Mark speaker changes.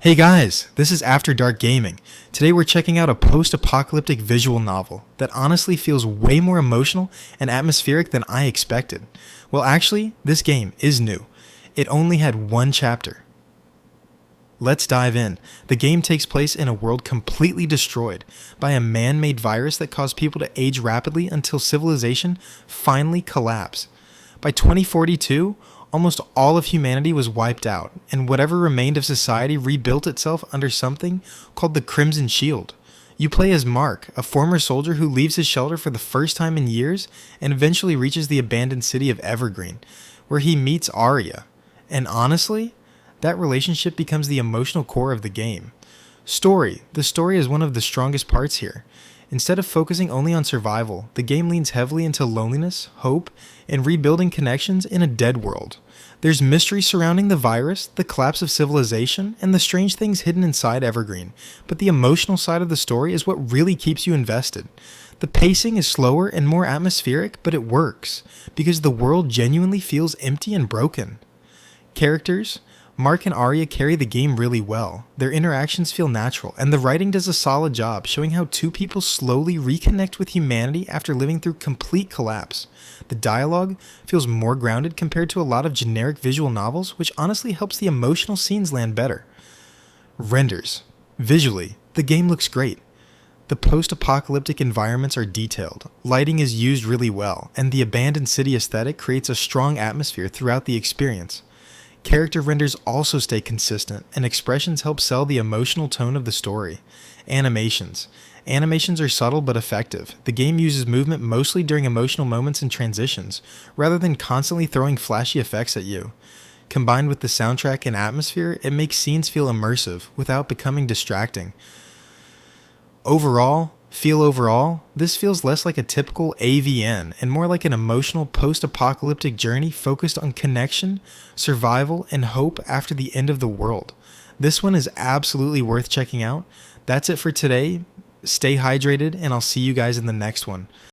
Speaker 1: Hey guys, this is After Dark Gaming. Today we're checking out a post-apocalyptic visual novel that honestly feels way more emotional and atmospheric than I expected. Well, actually, this game is new. It only had one chapter. Let's dive in. The game takes place in a world completely destroyed by a man-made virus that caused people to age rapidly until civilization finally collapsed. By 2042, almost all of humanity was wiped out, and whatever remained of society rebuilt itself under something called the Crimson Shield. You play as Mark, a former soldier who leaves his shelter for the first time in years and eventually reaches the abandoned city of Evergreen, where he meets Arya. And honestly, that relationship becomes the emotional core of the game. Story. The story is one of the strongest parts here. Instead of focusing only on survival, the game leans heavily into loneliness, hope, and rebuilding connections in a dead world. There's mystery surrounding the virus, the collapse of civilization, and the strange things hidden inside Evergreen, but the emotional side of the story is what really keeps you invested. The pacing is slower and more atmospheric, but it works, because the world genuinely feels empty and broken. Characters. Mark and Arya carry the game really well. Their interactions feel natural, and the writing does a solid job showing how two people slowly reconnect with humanity after living through complete collapse. The dialogue feels more grounded compared to a lot of generic visual novels, which honestly helps the emotional scenes land better. Renders. Visually, the game looks great. The post-apocalyptic environments are detailed, lighting is used really well, and the abandoned city aesthetic creates a strong atmosphere throughout the experience. Character renders also stay consistent, and expressions help sell the emotional tone of the story. Animations. Animations are subtle but effective. The game uses movement mostly during emotional moments and transitions, rather than constantly throwing flashy effects at you. Combined with the soundtrack and atmosphere, it makes scenes feel immersive without becoming distracting. Overall, this feels less like a typical AVN and more like an emotional post-apocalyptic journey focused on connection, survival, and hope after the end of the world. This one is absolutely worth checking out. That's it for today. Stay hydrated, and I'll see you guys in the next one.